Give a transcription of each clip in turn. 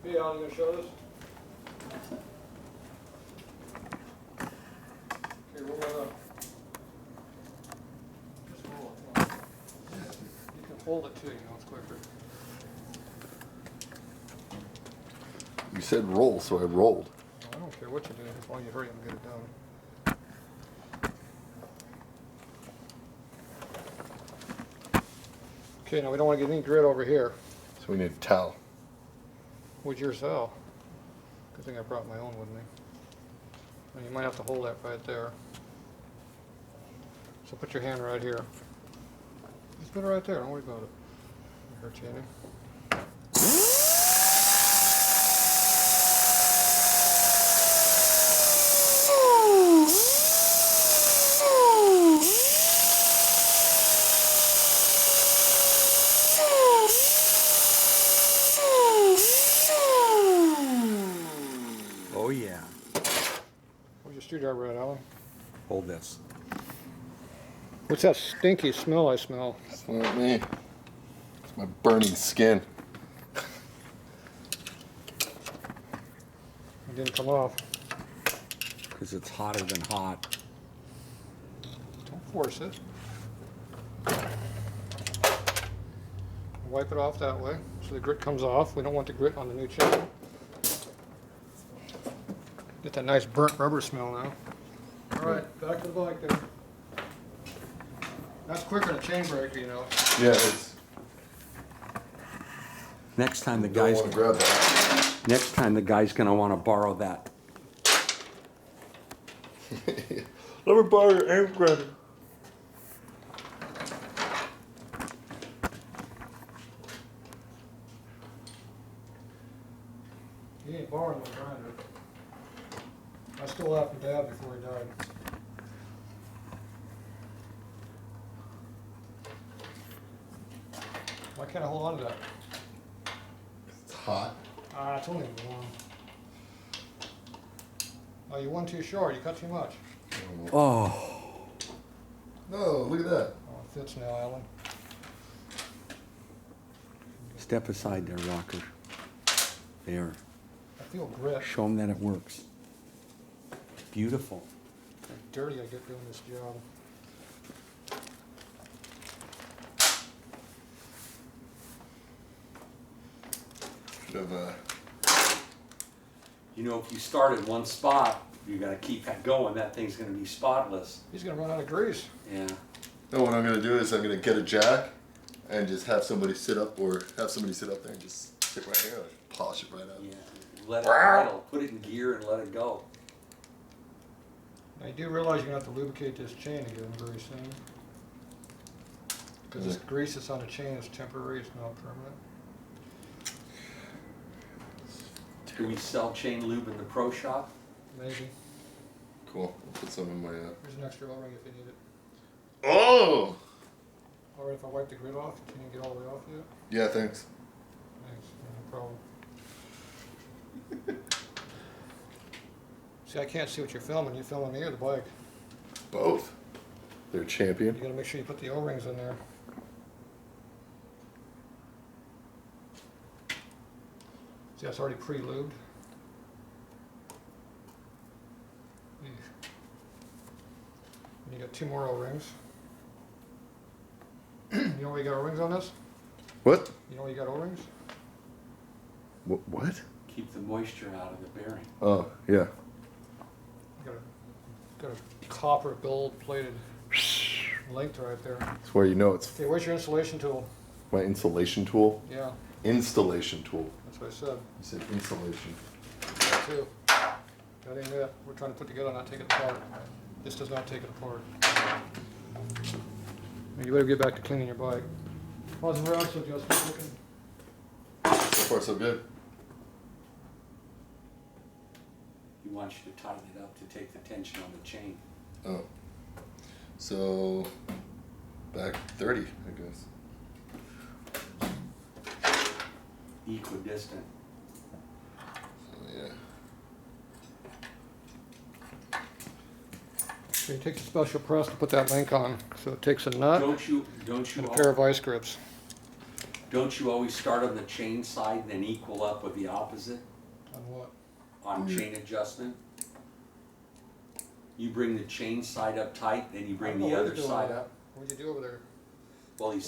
Hey, Alan, you gonna show this? Okay, roll that up. Just roll it. Come on. You can hold it too, you know, it's quicker. You said roll, so I rolled. I don't care what you do, as long as you hurry and get it done. Okay, now we don't want to get any grit over here. So we need a towel. Would yours sell? Good thing I brought my own with me. And you might have to hold that right there. So put your hand right here. Just put it right there, don't worry about it. Won't hurt you any. Oh yeah. Where's your screwdriver at, Alan? Hold this. What's that stinky smell I smell? It's not me. It's my burning skin. It didn't come off. Because it's hotter than hot. Don't force it. Wipe it off that way so the grit comes off. We don't want the grit on the new chain. Get that nice burnt rubber smell now. Alright, back to the bike there. That's quicker than a chain breaker, you know. Yeah, it's. Next time the Don't guy's want to grab that. next time the guy's gonna want to borrow that. Let me borrow your aim grinder. He ain't borrowing my grinder. I stole that from Dad before he died. Why can't I hold on to that? It's hot. Ah, it's only one. Oh, you won too short. You cut too much. Oh, No, look at that. Oh, it fits now, Alan. step aside there, Rocker. There. I feel grit. Show him that it works. Beautiful. How dirty I get doing this job. Should have You know, if you start in one spot, you gotta keep that going. That thing's gonna be spotless. He's gonna run out of grease. Yeah. No, what I'm gonna do is I'm gonna get a jack and just have somebody sit up there and just stick right here and polish it right out. Yeah. Let it idle. Put it in gear and let it go. Now you do realize you're gonna have to lubricate this chain again very soon. Because this grease that's on the chain is temporary, it's not permanent. Do we sell chain lube in the pro shop? Maybe. Cool. I'll put some in my There's an extra O-ring if you need it. Oh! Alright, if I wipe the grit off, can you get all the way off yet? Yeah, thanks. Thanks, no problem. See, I can't see what you're filming. You filming me or the bike? Both. They're You champion. gotta make sure you put the O-rings in there. See, that's already pre-lubed. And you got 2 more O-rings. You know why you got O-rings on this? What? You know why you got O-rings? What? Keep the moisture out of the bearing. Oh, yeah. You got a copper gold-plated length right there. That's where you know it's Okay, where's your insulation tool? my insulation tool. Yeah, Installation tool. that's what I said. You said insulation. That too. That ain't it. We're trying to put together, not take it apart. This does not take it apart. You better get back to cleaning your bike. How's the axle adjustment looking? So far, so good. He wants you to tighten it up to take the tension on the chain. Oh. So, back 30, I guess. Equidistant. So, yeah. So you take a special press to put that link on, so it takes a nut Don't you and a pair of vice grips. Don't you always start on the chain side and then equal up with the opposite On what? on chain adjustment? You bring the chain side up tight, then you bring the other side up. What'd you do over there? Well,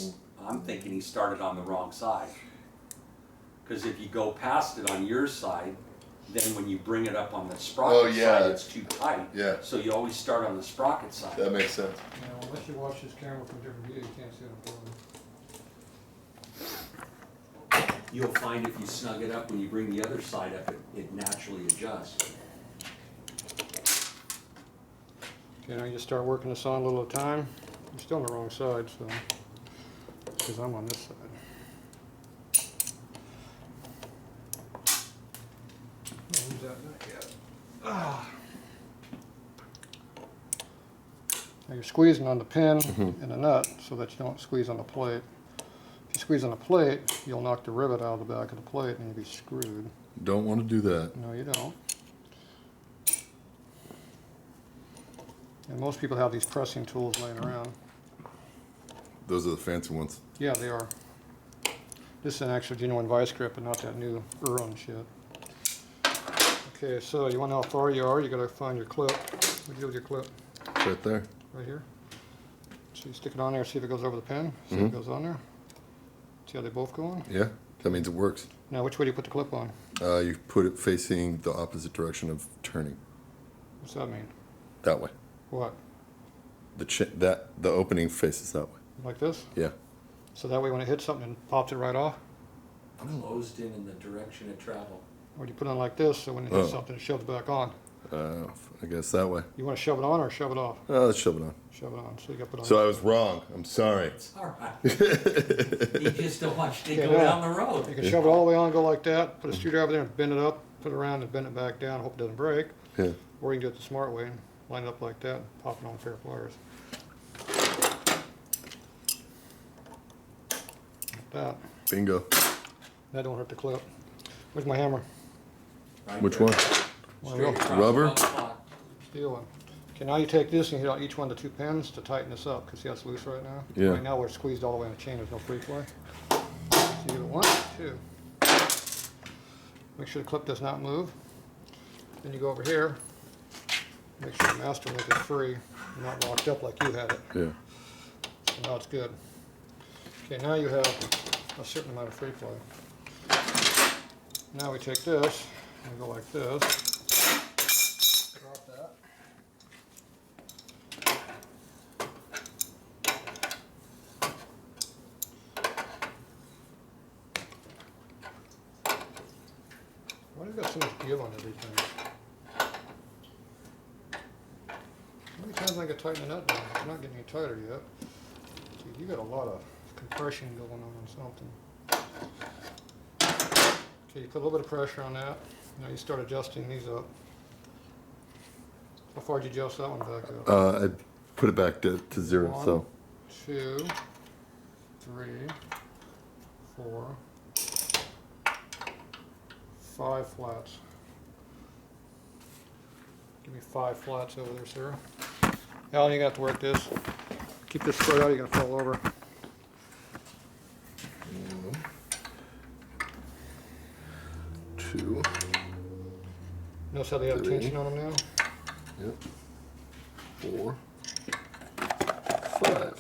I'm thinking he started on the wrong side. Because if you go past it on your side, then when you bring it up on the sprocket side, it's too tight. Yeah. So you always start on the sprocket side. That makes sense. You know, unless you watch this camera from a different view, you can't see what I'm doing. You'll find if you snug it up, when you bring the other side up, it naturally adjusts. Okay, now you just start working this on a little at a time. I'm still on the wrong side, so, because I'm on this side. Oh, who's that nut yet? Ah. Now you're squeezing on the pin and the nut so that you don't squeeze on the plate. If you squeeze on the plate, you'll knock the rivet out of the back of the plate and you'll be screwed. Don't want to do that. No, you don't. And most people have these pressing tools laying around. Those are the fancy ones. Yeah, they are. This is an actual genuine vice grip and not that new Earl shit. Okay, so you want to know how far you are, you gotta find your clip. What do you do with your clip? It's right there. Right here. So you stick it on there, see if it goes over the pin. See if it goes on there. See how they both go on? Yeah, that means it works. Now, which way do you put the clip on? You put it facing the opposite direction of turning. What's that mean? That way. What? The opening faces that way. Like this? Yeah. So that way when it hits something, it pops it right off? Closed in the direction of travel. Or do you put it on like this, so when it hits something, it shoves back on? I guess that way. You want to shove it on or shove it off? Let's shove it on. Shove it on. So you got to put it on. So I was wrong. I'm sorry. It's all right. You just don't want you to go down the road. You can shove it all the way on, go like that, put a screwdriver there and bend it up, put it around and bend it back down, hope it doesn't break. Yeah. Or you can do it the smart way and line it up like that, and pop it on a pair of pliers. Like that. Bingo. That don't hurt the clip. Where's my hammer? Right Which there. one? Straight across Rubber? the spot. Steel one. Okay, now you take this and hit on each one of the two pins to tighten this up, because see how it's loose right now? Yeah. Right now we're squeezed all the way on the chain, there's no free flow. So you do it 1, 2. Make sure the clip does not move. Then you go over here, make sure the master link is free, and not locked up like you had it. Yeah. So now it's good. Okay, now you have a certain amount of free flow. Now we take this and go like this. Drop that. Why do you got so much give on everything? How many times I got to tighten the nut down? It's not getting any tighter yet. Dude, you got a lot of compression going on something. Okay, you put a little bit of pressure on that. Now you start adjusting these up. How far did you adjust that one back up? I put it back to 0, 1, so. 2, 3, 4, 5 flats. Give me 5 flats over there, sir. Alan, you got to work this. Keep this spread out, you're going to fall over. 2. Notice how they have 3. tension on them now? Yep. 4. 5.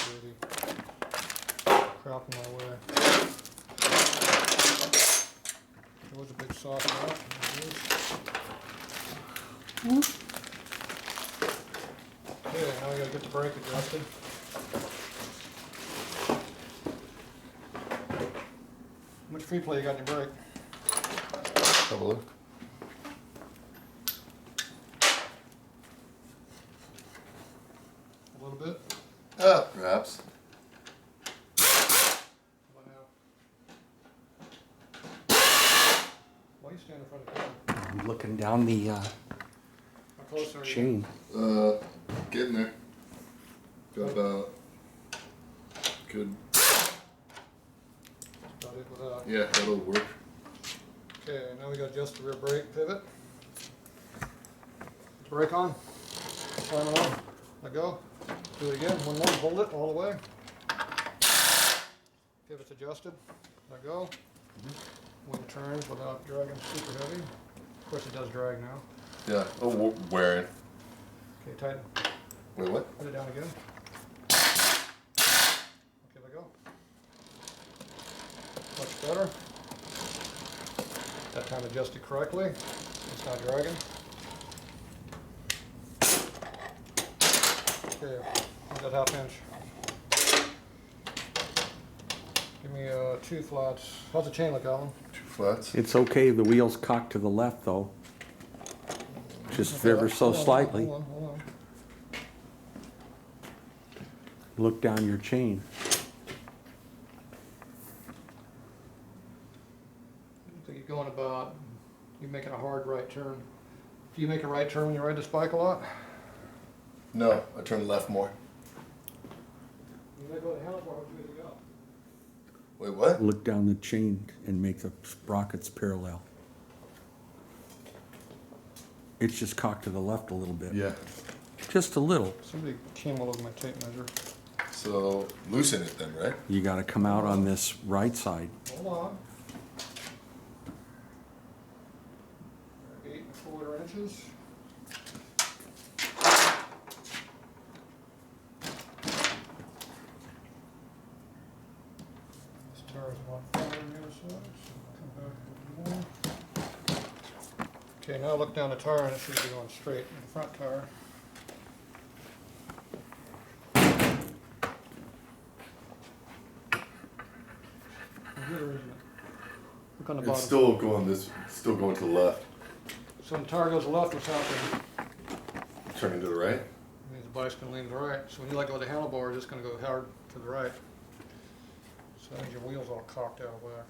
Really crap in my way. There was a big soft nut. Okay, now we gotta get the brake adjusted. How much free play you got in your brake? Have a look. A little bit? Perhaps. How about now? Why you stand in front of the camera? I'm looking down the How close are you? chain. Getting there. Got about good do it without. Yeah, that'll work. Okay, now we got to adjust the rear brake pivot. Brake on. Slam it on. Let go. Do it again. One more. Hold it all the way. Pivot's adjusted. Let go. Wing turns without dragging super heavy. Of course, it does drag now. Yeah. Oh, wearing. Okay, tighten. Wait, what? Put it down again. Okay, let go. Much better. That time adjusted correctly. It's not dragging. Okay, use that half inch. Give me 2 flats. How's the chain look, Alan? 2 flats. It's okay, the wheel's cocked to the left though. Just Okay, ever so hold on, slightly. Hold on, hold on. Look down your chain. So you're going about, you're making a hard right turn. Do you make a right turn when you ride this bike a lot? No, I turn left more. You may go to handlebar, which way to go? Wait, what? Look down the chain and make the sprockets parallel. It's just cocked to the left a little bit. Yeah. Just a little. Somebody came all over my tape measure. So loosen it then, right? You gotta come out on this right side. Hold on. 8 1/4 inches. This tire is about 5 on the other side, so come back a little more. Okay, now look down the tire and it should be going straight in the front tire. Here, isn't it? Look on the It's bottom. still going to the left. So when the tire goes left, what's happening? Turning to the right. It means the bike's going to lean to the right. So when you let go of the handlebars, it's going to go hard to the right. So that means your wheel's all cocked out of whack.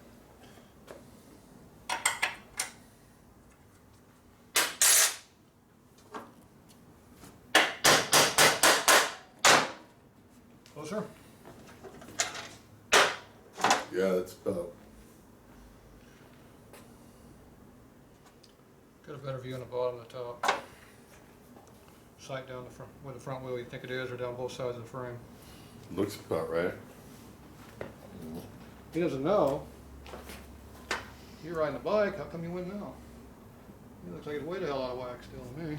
Closer? Yeah, that's about. Get a better view on the bottom and the top. Sight down the front, where the front wheel you think it is, or down both sides of the frame. Looks about right. He doesn't know. You're riding the bike, how come you win now? It looks like it's way the hell out of whack still to me.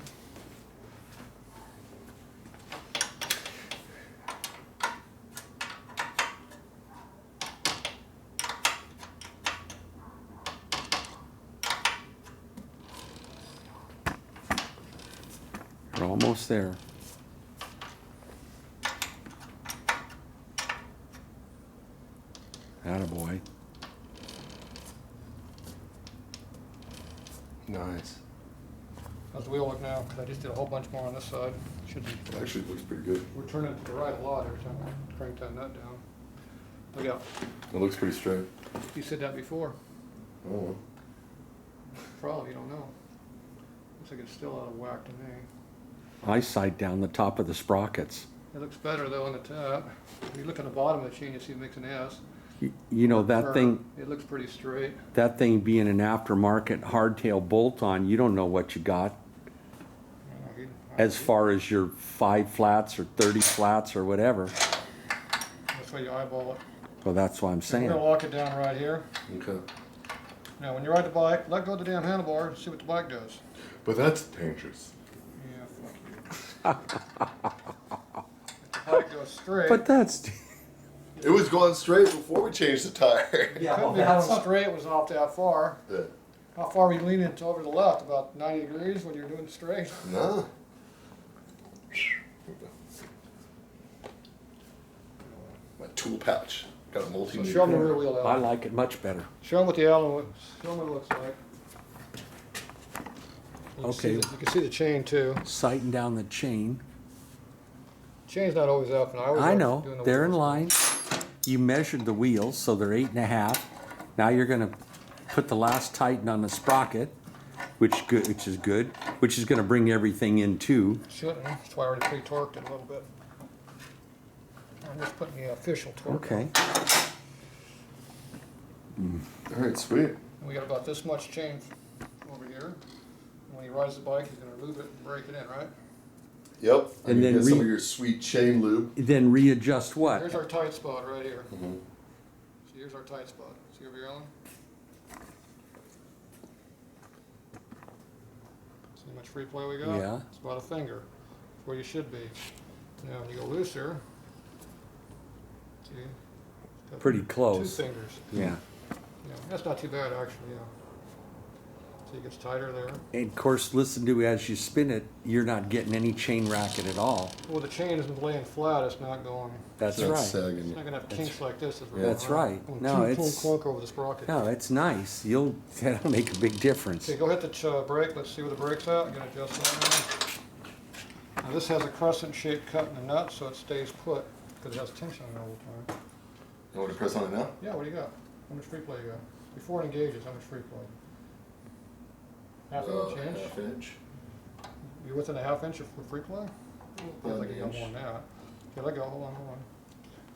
We're almost there. Attaboy. Nice. How's the wheel look now? Because I just did a whole bunch more on this side. Should be. It actually looks pretty good. We're turning it to the right a lot every time I crank that nut down. Look out. It looks pretty straight. You said that before. Oh. Probably, you don't know. Looks like it's still out of whack to me. I sight down the top of the sprockets. It looks better though on the top. If you look at the bottom of the chain, you see it makes an S. You know, that Or, thing, It looks pretty straight. that thing being an aftermarket hardtail bolt-on, you don't know what you got You know, as far as your 5 flats or 30 flats or whatever. That's why you eyeball it. Well, that's what I'm We're saying. gonna lock it down right here. Okay. Now, when you ride the bike, let go of the damn handlebar and see what the bike does. But that's dangerous. Yeah, fuck you. If the bike goes straight. But that's, It was going straight before we changed the tire. It couldn't be going straight, it was off that far. Yeah. How far were you leaning to over the left? About 90 degrees when you're doing straight? No. My tool pouch. Got a So multimeter. show them the rear wheel, I Alan. like it much better. Show them what the Allen, show them what it looks like. You can see Okay. the- You can see the chain too. Sighting down the chain. Chain's not always up, and I always I like know, doing the they're in wheels. line. You measured the wheels, so they're 8.5. Now you're gonna put the last tighten on the sprocket, which is good, which is gonna bring everything in too. Shouldn't, that's why I already pre-torqued it a little bit. I'm just putting the official torque on. Okay. All right, sweet. And we got about this much chain over here. And when he rides the bike, he's gonna lube it and break it in, right? Yep. And then get some of your sweet chain lube. Then readjust Here's what? our tight spot right here. Mm-hmm. So here's our tight spot. See over here, Ellen? See how much free play we got? Yeah. It's about a finger. It's where you should be. Now, when you go looser, see? It's got Pretty 2 close. fingers. Yeah. Yeah, that's not too bad, actually, yeah. See, it gets tighter there. And of course, listen to as you spin it, you're not getting any chain racket at all. Well, the chain isn't laying flat, it's not going, That's Not right. sagging. it's not gonna have kinks like this. As we're That's going around. right. Going No, too it's- clunk over the sprocket. No, it's nice. That'll make a big difference. Okay, go hit the brake, let's see where the brake's at, I'm gonna adjust that now. Now this has a crescent shaped cut in the nut, so it stays put, because it has tension on it all the time. You want to press on it now? Yeah, what do you got? How much free play you got? Before it engages, how much free play? Half inch? Half inch. You're within a half inch of free play? Feels like you got inch. more than that. Okay, let go, hold on.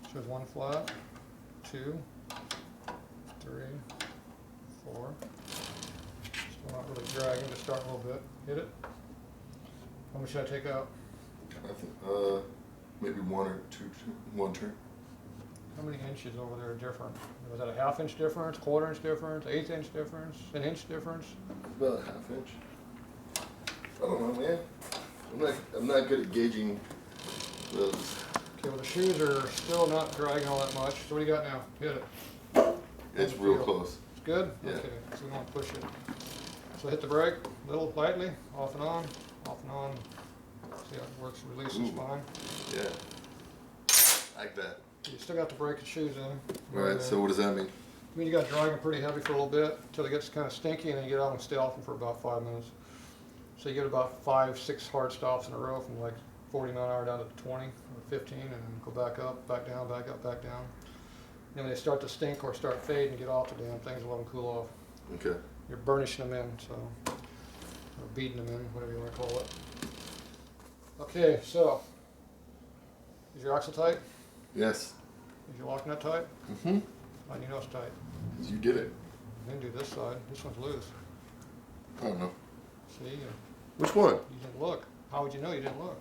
So there's 1 flat, 2, 3, 4. Still not really dragging, just starting a little bit. Hit it. How much should I take out? I think, maybe 1 or 2, 1 turn. How many inches over there are different? Was that a half inch difference, quarter inch difference, eighth inch difference, an inch difference? About a half inch. I don't know, man. I'm not good at gauging those. Okay, well the shoes are still not dragging all that much. So what do you got now? Hit it. It's real close. It's good? Yeah. Okay, so we don't push it. So hit the brake, a little lightly, off and on, off and on. See how it works, releases Ooh. fine. Yeah. Like that. You still got the brake and shoes in. Alright, so what does that mean? I mean, you got to drag them pretty heavy for a little bit until it gets kind of stinky, and then you get out and stay off them for about 5 minutes. So you get about 5, 6 hard stops in a row from like 40 mile an hour down to 20 or 15, and then go back up, back down, back up, back down. And then when they start to stink or start fading, get off the damn things and let them cool off. Okay. You're burnishing them in, so, or beating them in, whatever you want to call it. Okay, so, is your axle tight? Yes. Is your lock nut tight? Mm-hmm. How do you know it's tight? You did it. Then do this side. This one's loose. I don't know. See, you Which one? didn't look. How would you know you didn't look?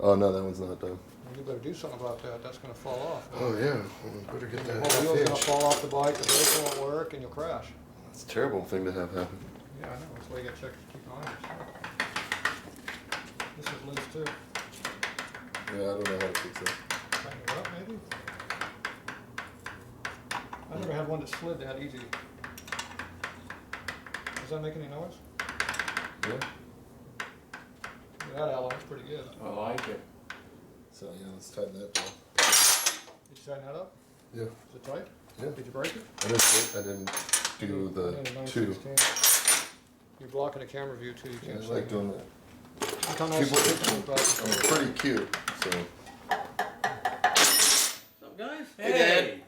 Oh no, that one's not done. Well, you better do something about that. That's going to fall off. Oh yeah. Well, better get The that whole wheel's going to half inch. fall off the bike. The brake won't work, and you'll crash. That's a terrible thing to have happen. Yeah, I know. That's why you got to check. Keep on it. This is loose too. Yeah, I don't know how to fix that. Tighten it up, maybe. I never had one that slid that easy. Does that make any noise? Yeah. That alloy is pretty good. I like it. So yeah, let's tighten that down. Did you tighten that up? Yeah. Is it tight? Yeah. Did you break it? I didn't do the I did a 2. 9/16. You're blocking the camera view too. You Yeah, can't I see like it. doing that. Look how nice People- it is back and I'm forth. pretty cute, so. What's up, guys? Hey, Hey,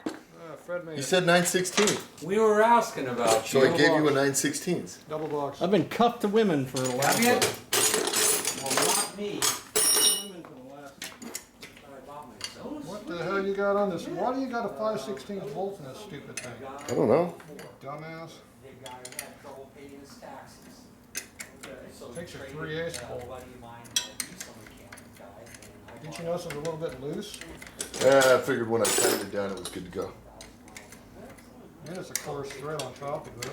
Fred made You it. said 9/16. we were asking about So you. I gave you a 9/16. Double box. I've been cuffed to women for the last. Have you? Well, not me. Women for the last. I bought myself. What the hell you got on this? Why do you got a 5/16 volt in this stupid thing? I don't know. Dumbass. The guy had trouble paying his taxes. So Takes a traded 3/8 a volt. buddy of mine, he's some mechanic guy, and I Didn't you bought notice it was a little bit loose? I figured when I tightened it down, it was good to go. And it's a coarse thread on top of it. it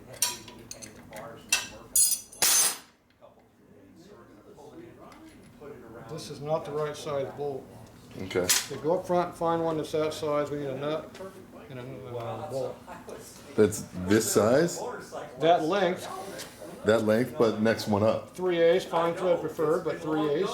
had to be any bars and work on it for a couple of days. So we're gonna pull it in, put it around. This is not the right size bolt. Okay. Okay, go up front and find one that's that size. We need a nut and a bolt. That's this size, That length, that length, but next one up. 3/8, fine thread preferred, but 3/8.